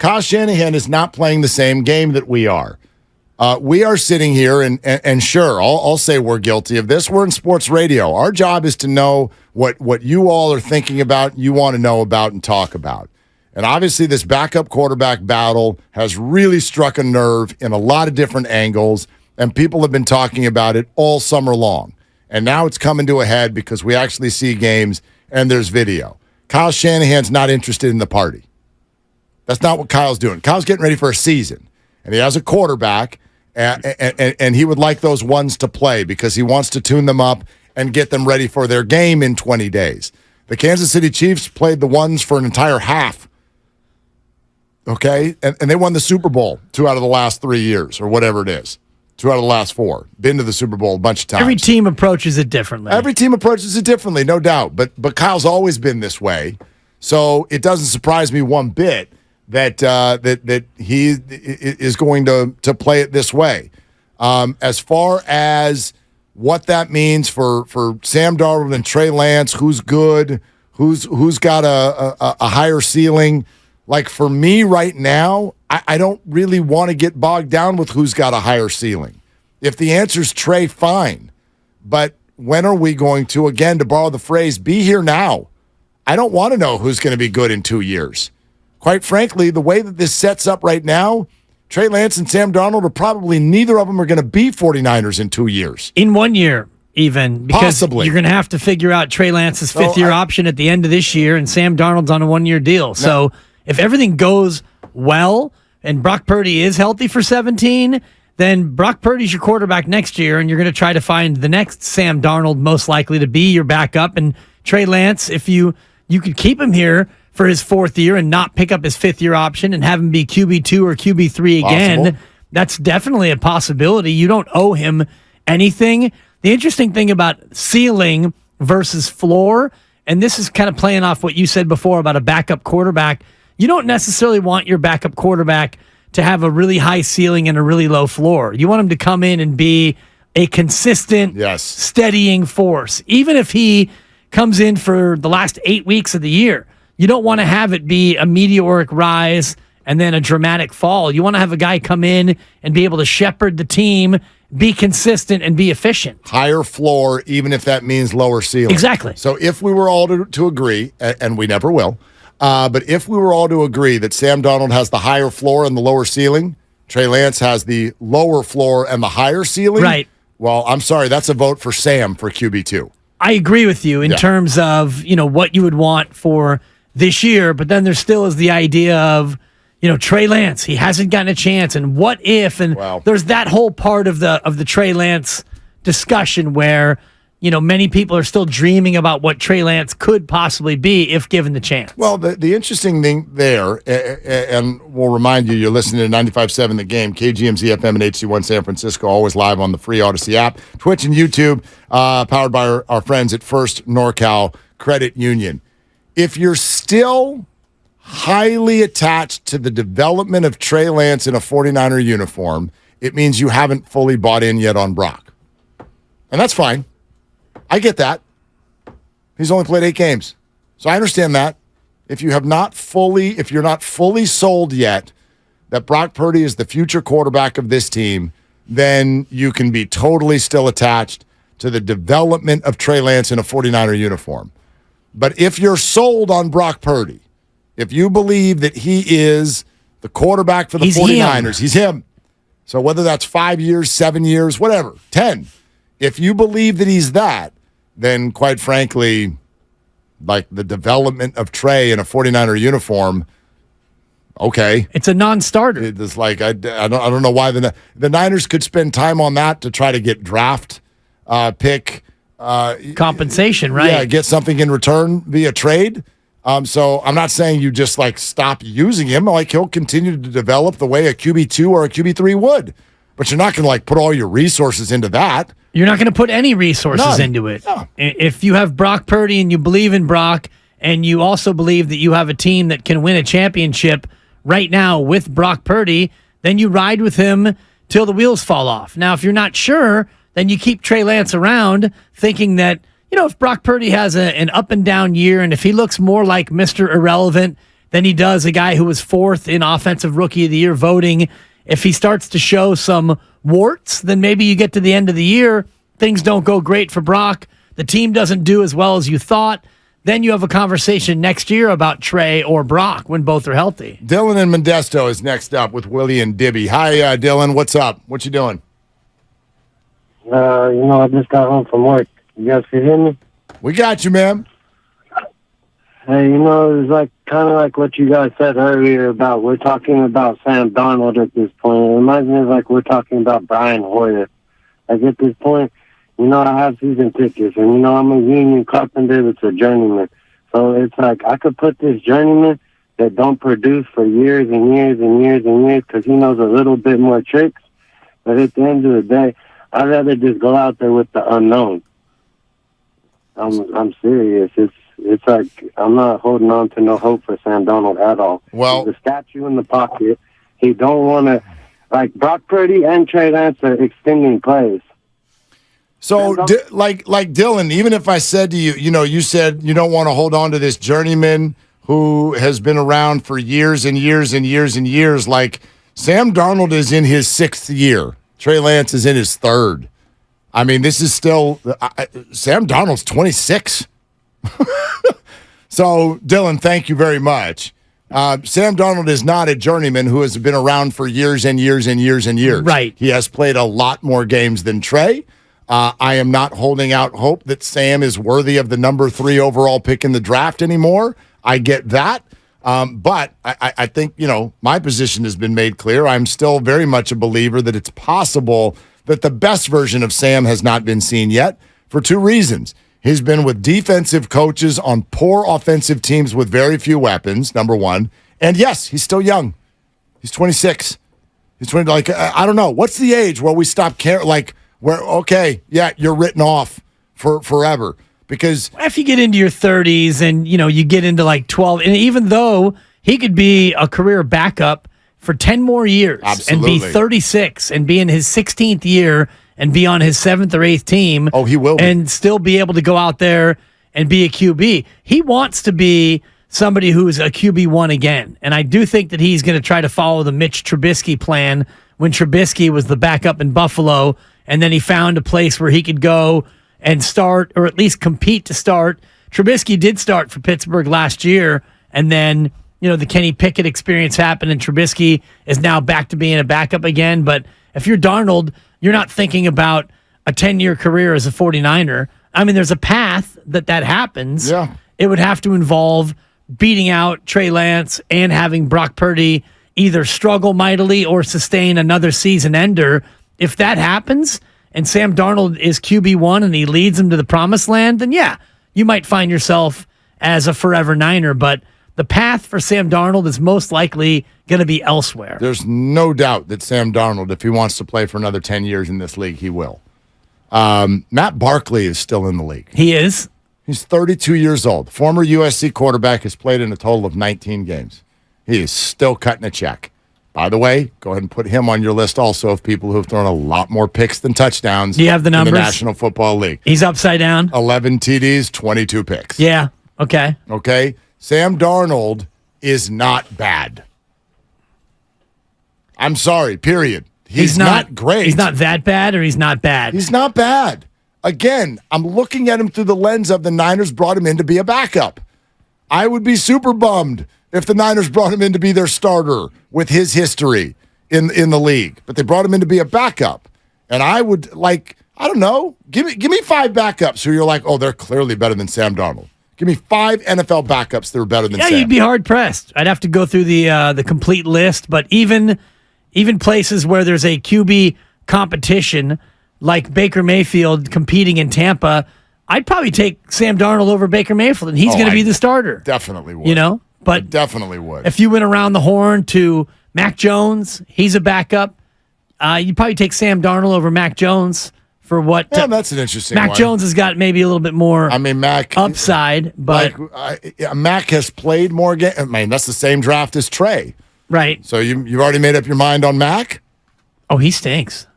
Kyle Shanahan is not playing the same game that we are. We are sitting here, and sure, I'll say we're guilty of this. We're in sports radio. Our job is to know what you all are thinking about, you want to know about, and talk about. And obviously, this backup quarterback battle has really struck a nerve in a lot of different angles, and people have been talking about it all summer long. And now it's coming to a head because we actually see games and there's video. Kyle Shanahan's not interested in the party. That's not what Kyle's doing. Kyle's getting ready for a season, and he has a quarterback, and he would like those ones to play because he wants to tune them up and get them ready for their game in 20 days. The Kansas City Chiefs played the ones for an entire half. Okay, and they won the Super Bowl 2 out of the last 3 years, or whatever it is. 2 out of the last 4. Been to the Super Bowl a bunch of times. Every team approaches it differently. Every team approaches it differently, no doubt. But Kyle's always been this way, so it doesn't surprise me one bit that he is going to play it this way. As far as what that means for Sam Darnold and Trey Lance, who's good, who's got a higher ceiling. Like, for me right now, I don't really want to get bogged down with who's got a higher ceiling. If the answer's Trey, fine. But when are we going to, again, to borrow the phrase, be here now? I don't want to know who's going to be good in 2 years. Quite frankly, the way that this sets up right now, Trey Lance and Sam Darnold are probably neither of them are going to be 49ers in 2 years. In 1 year, even. Because possibly. You're going to have to figure out Trey Lance's fifth-year option at the end of this year, and Sam Darnold's on a 1-year deal. So if everything goes well and Brock Purdy is healthy for 17, then Brock Purdy's your quarterback next year, and you're going to try to find the next Sam Darnold most likely to be your backup. And Trey Lance, if you could keep him here for his 4th year and not pick up his 5th-year option and have him be QB2 or QB3 again, possible. That's definitely a possibility. You don't owe him anything. The interesting thing about ceiling versus floor, and this is kind of playing off what you said before about a backup quarterback, you don't necessarily want your backup quarterback to have a really high ceiling and a really low floor. You want him to come in and be a consistent, steadying force. Even if he comes in for the last 8 weeks of the year, you don't want to have it be a meteoric rise and then a dramatic fall. You want to have a guy come in and be able to shepherd the team, be consistent, and be efficient. Higher floor, even if that means lower ceiling. Exactly. So if we were all to agree, and we never will, but if we were all to agree that Sam Darnold has the higher floor and the lower ceiling, Trey Lance has the lower floor and the higher ceiling, right? Well, I'm sorry, that's a vote for Sam for QB2. I agree with you in terms of, what you would want for this year, but then there still is the idea of, Trey Lance, he hasn't gotten a chance, and what if, and there's that whole part of the Trey Lance discussion where, many people are still dreaming about what Trey Lance could possibly be if given the chance. Well, the interesting thing there, and we'll remind you, you're listening to 95.7 The Game, KGMZ FM and HC1 San Francisco, always live on the free Odyssey app, Twitch and YouTube, powered by our friends at First NorCal Credit Union. If you're still highly attached to the development of Trey Lance in a 49er uniform, it means you haven't fully bought in yet on Brock. And that's fine. I get that. He's only played 8 games. So I understand that. If you're not fully sold yet that Brock Purdy is the future quarterback of this team, then you can be totally still attached to the development of Trey Lance in a 49er uniform. But if you're sold on Brock Purdy, if you believe that he is the quarterback for the 49ers, he's him. So whether that's 5 years, 7 years, whatever, 10, if you believe that he's that, then quite frankly, like the development of Trey in a 49er uniform, okay. It's a non-starter. It's like, I don't know why the Niners could spend time on that to try to get draft pick. Compensation, right? Yeah, get something in return via trade. So I'm not saying you just stop using him. He'll continue to develop the way a QB2 or a QB3 would. But you're not going to put all your resources into that. You're not going to put any resources into it. No. If you have Brock Purdy and you believe in Brock, and you also believe that you have a team that can win a championship right now with Brock Purdy, then you ride with him till the wheels fall off. Now, if you're not sure, then you keep Trey Lance around thinking that, if Brock Purdy has an up and down year, and if he looks more like Mr. Irrelevant than he does a guy who was 4th in Offensive Rookie of the Year voting. If he starts to show some warts, then maybe you get to the end of the year, things don't go great for Brock, the team doesn't do as well as you thought, then you have a conversation next year about Trey or Brock when both are healthy. Dylan in Modesto is next up with Willie and Dibby. Hi, Dylan. What's up? What you doing? I just got home from work. You guys can hear me? We got you, man. Hey, it's like kind of like what you guys said earlier about we're talking about Sam Darnold at this point. It reminds me of like we're talking about Brian Hoyer. Like at this point, I have season tickets, and I'm a union carpenter that's a journeyman. So it's like I could put this journeyman that don't produce for years and years and years and years because he knows a little bit more tricks. But at the end of the day, I'd rather just go out there with the unknown. I'm serious. It's like I'm not holding on to no hope for Sam Darnold at all. Well, the statue in the pocket. He don't want to, like Brock Purdy and Trey Lance are extending plays. So, like Dylan, even if I said to you, you said you don't want to hold on to this journeyman who has been around for years and years and years and years. Like Sam Darnold is in his 6th year. Trey Lance is in his 3rd. I mean, this is still Sam Darnold's 26. So, Dylan, thank you very much. Sam Darnold is not a journeyman who has been around for years and years and years and years. Right. He has played a lot more games than Trey. I am not holding out hope that Sam is worthy of the number 3 overall pick in the draft anymore. I get that. But I think, my position has been made clear. I'm still very much a believer that it's possible that the best version of Sam has not been seen yet for 2 reasons. He's been with defensive coaches on poor offensive teams with very few weapons, number 1. And yes, he's still young. He's 26. He's 20. Like, I don't know. What's the age where we stop caring? Like, where, okay, yeah, you're written off for forever. Because if you get into your 30s and, you get into like 12, and even though he could be a career backup for 10 more years absolutely. And be 36 and be in his 16th year and be on his 7th or 8th team. Oh, he will be. And still be able to go out there and be a QB. He wants to be somebody who's a QB1 again. And I do think that he's going to try to follow the Mitch Trubisky plan when Trubisky was the backup in Buffalo, and then he found a place where he could go and start, or at least compete to start. Trubisky did start for Pittsburgh last year, and then, the Kenny Pickett experience happened, and Trubisky is now back to being a backup again. But if you're Darnold, you're not thinking about a 10-year career as a 49er. I mean, there's a path that happens. Yeah. It would have to involve beating out Trey Lance and having Brock Purdy either struggle mightily or sustain another season ender. If that happens and Sam Darnold is QB1 and he leads them to the promised land, then yeah, you might find yourself as a forever Niner. But the path for Sam Darnold is most likely going to be elsewhere. There's no doubt that Sam Darnold, if he wants to play for another 10 years in this league, he will. Matt Barkley is still in the league. He is. He's 32 years old. Former USC quarterback, has played in a total of 19 games. He is still cutting a check. By the way, go ahead and put him on your list also of people who have thrown a lot more picks than touchdowns. Do you have the numbers? In the National Football League. He's upside down. 11 TDs, 22 picks. Yeah. Okay. Okay. Sam Darnold is not bad. I'm sorry, period. He's not great. He's not that bad, or he's not bad? He's not bad. Again, I'm looking at him through the lens of the Niners brought him in to be a backup. I would be super bummed if the Niners brought him in to be their starter with his history in the league. But they brought him in to be a backup. And I would, I don't know, give me 5 backups who you're like, oh, they're clearly better than Sam Darnold. Give me 5 NFL backups that are better than Sam. Yeah, you'd be hard-pressed. I'd have to go through the complete list. But even places where there's a QB competition, like Baker Mayfield competing in Tampa, I'd probably take Sam Darnold over Baker Mayfield, and he's going to be the starter. Definitely would. But I definitely would. If you went around the horn to Mac Jones, he's a backup. You'd probably take Sam Darnold over Mac Jones for what? Yeah, that's an interesting Mac one. Jones has got maybe a little bit more Mac upside, but Mac has played more games. I mean, that's the same draft as Trey. Right. So you've already made up your mind on Mac? Oh, he stinks.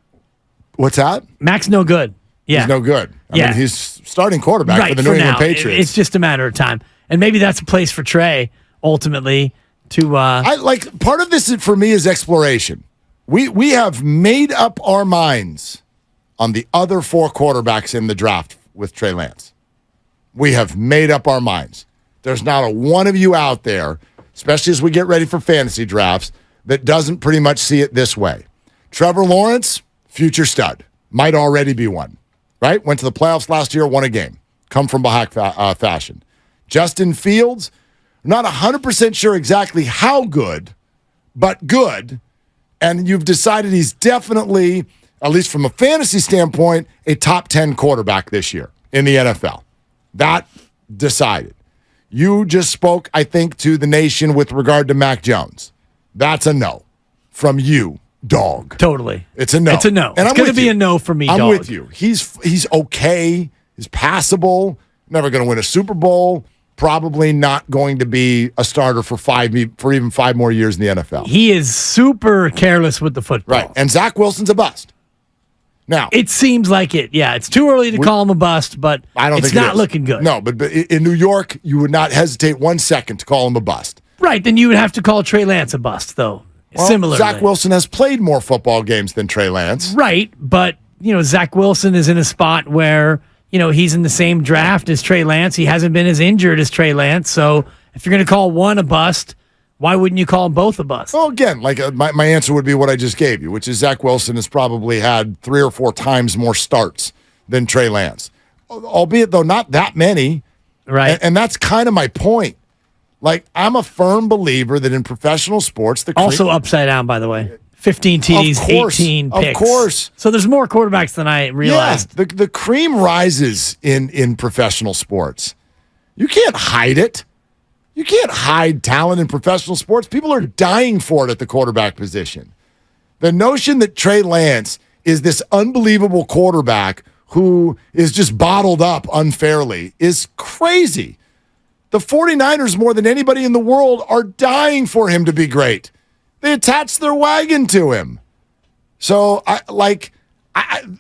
What's that? Mac's no good. Yeah. He's no good. I mean, he's starting quarterback right, for the New England Patriots. It's just a matter of time. And maybe that's a place for Trey, ultimately, to. I like part of this for me is exploration. We have made up our minds on the other 4 quarterbacks in the draft with Trey Lance. We have made up our minds. There's not a one of you out there, especially as we get ready for fantasy drafts, that doesn't pretty much see it this way. Trevor Lawrence, future stud, might already be one, right? Went to the playoffs last year, won a game. Come from behind fashion. Justin Fields, not 100% sure exactly how good, but good. And you've decided he's definitely, at least from a fantasy standpoint, a top 10 quarterback this year in the NFL. That decided. You just spoke, I think, to the nation with regard to Mac Jones. That's a no from you, dog. Totally. It's a no. It's a no. And it's going to be a no for me, dog. I'm with you. He's okay. He's passable. Never going to win a Super Bowl. Probably not going to be a starter for even 5 more years in the NFL. He is super careless with the football. Right. And Zach Wilson's a bust. Now, it seems like it. Yeah, it's too early to call him a bust, but I don't it's think not looking good. No, but in New York, you would not hesitate 1 second to call him a bust. Right, then you would have to call Trey Lance a bust, though. Well, similarly. Zach Wilson has played more football games than Trey Lance. Right, but Zach Wilson is in a spot where he's in the same draft as Trey Lance. He hasn't been as injured as Trey Lance. So if you're going to call one a bust, why wouldn't you call them both a bust? Well, again, like my answer would be what I just gave you, which is Zach Wilson has probably had 3 or 4 times more starts than Trey Lance, albeit though not that many. Right, and that's kind of my point. Like, I'm a firm believer that in professional sports, also upside down, by the way. 15 TDs, 18 picks. Of course. So there's more quarterbacks than I realized. Yeah, the cream rises in professional sports. You can't hide it. You can't hide talent in professional sports. People are dying for it at the quarterback position. The notion that Trey Lance is this unbelievable quarterback who is just bottled up unfairly is crazy. The 49ers, more than anybody in the world, are dying for him to be great. They attached their wagon to him. So,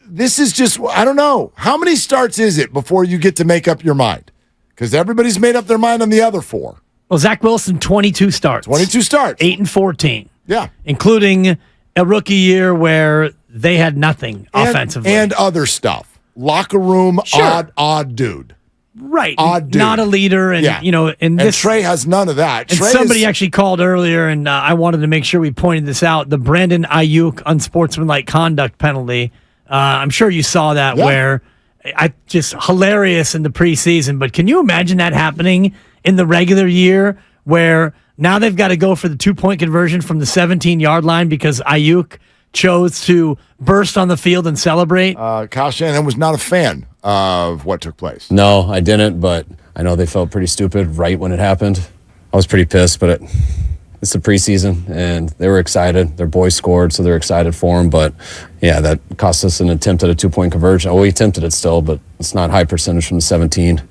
this is just, I don't know. How many starts is it before you get to make up your mind? Because everybody's made up their mind on the other 4. Well, Zach Wilson, 22 starts. 22 starts. 8 and 14. Yeah. Including a rookie year where they had nothing offensively. And other stuff. Locker room, sure. odd dude. Right. Odd dude. Not a leader. And, and Trey has none of that. And somebody actually called earlier, and I wanted to make sure we pointed this out. The Brandon Ayuk unsportsmanlike conduct penalty. I'm sure you saw that where just hilarious in the preseason. But can you imagine that happening in the regular year where now they've got to go for the 2-point conversion from the 17-yard line because Ayuk chose to burst on the field and celebrate? Kyle Shanahan was not a fan of what took place. No, I didn't, but I know they felt pretty stupid right when it happened. I was pretty pissed, but it's the preseason, and they were excited. Their boy scored, so they're excited for him. But, yeah, that cost us an attempt at a 2-point conversion. Oh, we attempted it still, but it's not high percentage from the 17.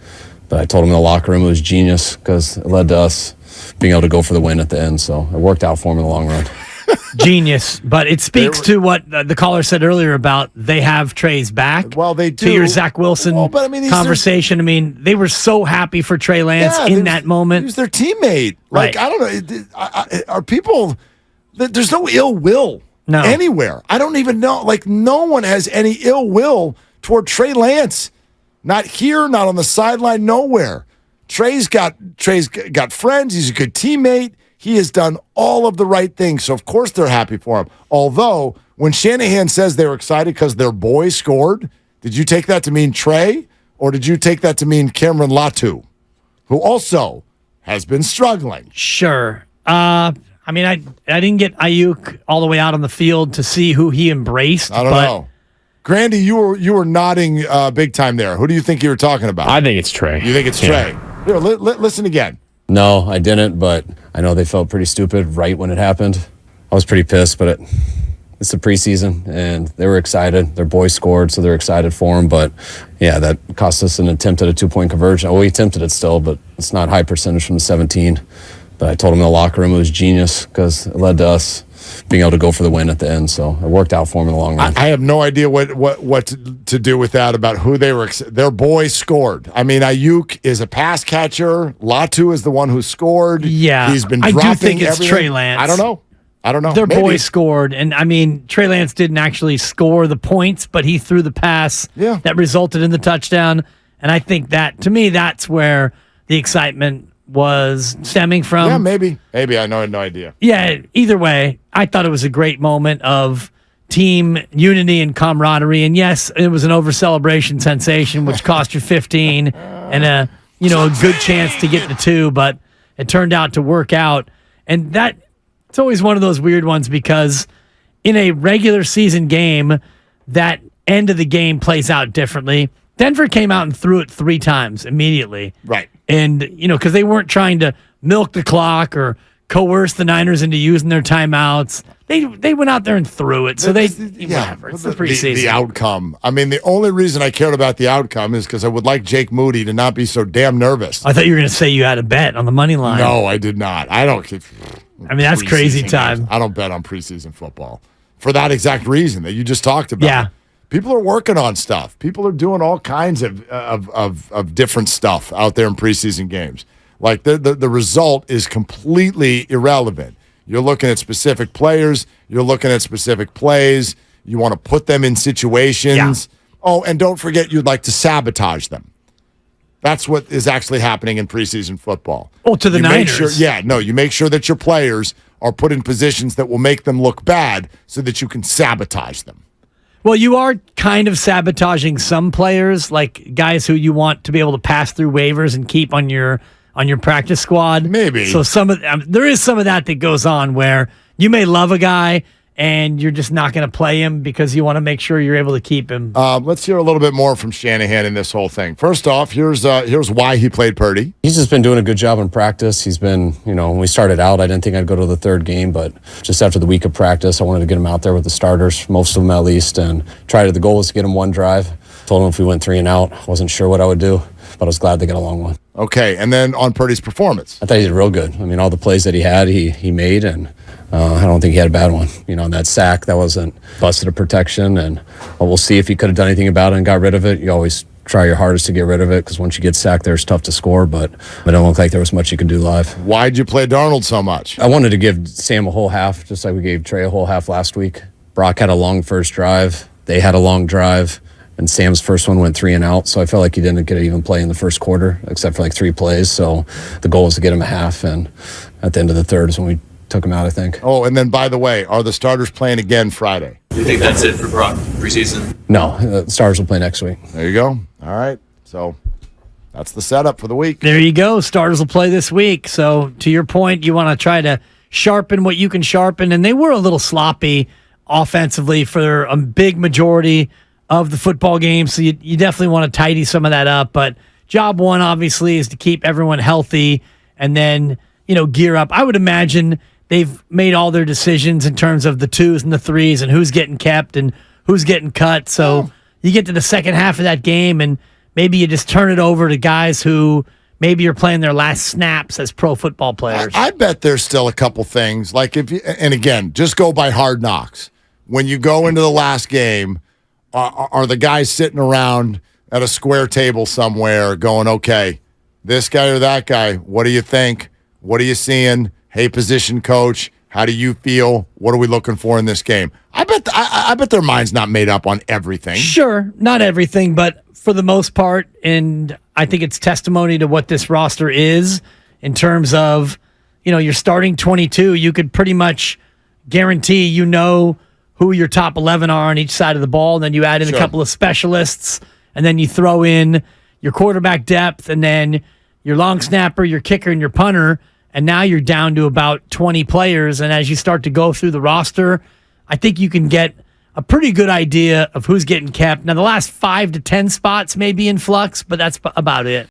But I told him in the locker room it was genius because it led to us being able to go for the win at the end. So it worked out for him in the long run. Genius, but it speaks to what the caller said earlier about they have Trey's back. Well, they do. To your Zach Wilson conversation. They were so happy for Trey Lance in that moment. He was their teammate. Like, I don't know. Are people, there's no ill will anywhere. I don't even know. Like, no one has any ill will toward Trey Lance. Not here, not on the sideline, nowhere. Trey's got friends. He's a good teammate. He has done all of the right things, so of course they're happy for him. Although, when Shanahan says they were excited because their boy scored, did you take that to mean Trey, or did you take that to mean Cameron Latu, who also has been struggling? Sure. I didn't get Ayuk all the way out on the field to see who he embraced. I don't know. Grandy, you were nodding big time there. Who do you think you were talking about? I think it's Trey. You think it's Trey? Here, listen again. No, I didn't, but I know they felt pretty stupid right when it happened. I was pretty pissed, but it's the preseason, and they were excited. Their boy scored, so they're excited for him. But, yeah, that cost us an attempt at a 2-point conversion. Oh, we attempted it still, but it's not high percentage from the 17. But I told him in the locker room it was genius because it led to us being able to go for the win at the end. So it worked out for him in the long run. I have no idea what to do with that about who they were. Their boy scored. I mean, Ayuk is a pass catcher. Latu is the one who scored. Yeah, he's been. I dropping do think it's everything. Trey Lance. I don't know. Their Maybe. boy scored, and I mean, Trey Lance didn't actually score the points, but he threw the pass that resulted in the touchdown. And I think that, to me, that's where the excitement was stemming from. Yeah, maybe. I had no idea. Yeah, either way, I thought it was a great moment of team unity and camaraderie. And yes, it was an over-celebration sensation, which cost you 15 and a good chance to get the 2, but it turned out to work out. And it's always one of those weird ones because in a regular season game, that end of the game plays out differently. Denver came out and threw it 3 times immediately. Right. And, because they weren't trying to milk the clock or coerce the Niners into using their timeouts. They went out there and threw it. So whatever. It's the preseason. The outcome. I mean, the only reason I cared about the outcome is because I would like Jake Moody to not be so damn nervous. I thought you were going to say you had a bet on the money line. No, I did not. I don't. I mean, that's crazy time. I don't bet on preseason football for that exact reason that you just talked about. Yeah. People are working on stuff. People are doing all kinds of different stuff out there in preseason games. Like the result is completely irrelevant. You're looking at specific players. You're looking at specific plays. You want to put them in situations. Yeah. Oh, and don't forget you'd like to sabotage them. That's what is actually happening in preseason football. Oh, to the Niners. You make sure that your players are put in positions that will make them look bad so that you can sabotage them. Well, you are kind of sabotaging some players, like guys who you want to be able to pass through waivers and keep on your practice squad. Maybe. So there is some of that goes on where you may love a guy and you're just not going to play him because you want to make sure you're able to keep him. Let's hear a little bit more from Shanahan in this whole thing. First off, here's why he played Purdy. He's just been doing a good job in practice. He's been, when we started out, I didn't think I'd go to the 3rd game, but just after the week of practice, I wanted to get him out there with the starters, most of them at least, and the goal was to get him 1 drive. Told him if we went 3 and out, I wasn't sure what I would do, but I was glad they got a long one. Okay, and then on Purdy's performance. I thought he did real good. I mean, all the plays that he had, he made, and I don't think he had a bad one. That sack, that wasn't busted a protection, and we'll see if he could have done anything about it and got rid of it. You always try your hardest to get rid of it because once you get sacked there, it's tough to score, but it don't look like there was much you could do live. Why'd you play Darnold so much? I wanted to give Sam a whole half, just like we gave Trey a whole half last week. Brock had a long first drive. They had a long drive. And Sam's first one went 3 and out, so I felt like he didn't get to even play in the first quarter, except for 3 plays. So the goal was to get him a half, and at the end of the 3rd is when we took him out, I think. Oh, and then, by the way, are the starters playing again Friday? Do you think that's it for Brock preseason? No, the starters will play next week. There you go. All right. So that's the setup for the week. There you go. Starters will play this week. So to your point, you want to try to sharpen what you can sharpen, and they were a little sloppy offensively for a big majority of the football game, so you definitely want to tidy some of that up. But job one, obviously, is to keep everyone healthy and then, gear up. I would imagine they've made all their decisions in terms of the 2s and the 3s and who's getting kept and who's getting cut. So you get to the second half of that game and maybe you just turn it over to guys who maybe are playing their last snaps as pro football players. I bet there's still a couple things. And again, just go by hard knocks. When you go into the last game, are the guys sitting around at a square table somewhere going, okay, this guy or that guy, what do you think? What are you seeing? Hey, position coach, how do you feel? What are we looking for in this game? I bet their mind's not made up on everything. Sure, not everything, but for the most part, and I think it's testimony to what this roster is in terms of, you're starting 22, you could pretty much guarantee who your top 11 are on each side of the ball, and then you add in a couple of specialists, and then you throw in your quarterback depth, and then your long snapper, your kicker, and your punter, and now you're down to about 20 players, and as you start to go through the roster, I think you can get a pretty good idea of who's getting kept. Now, the last 5 to 10 spots may be in flux, but that's about it.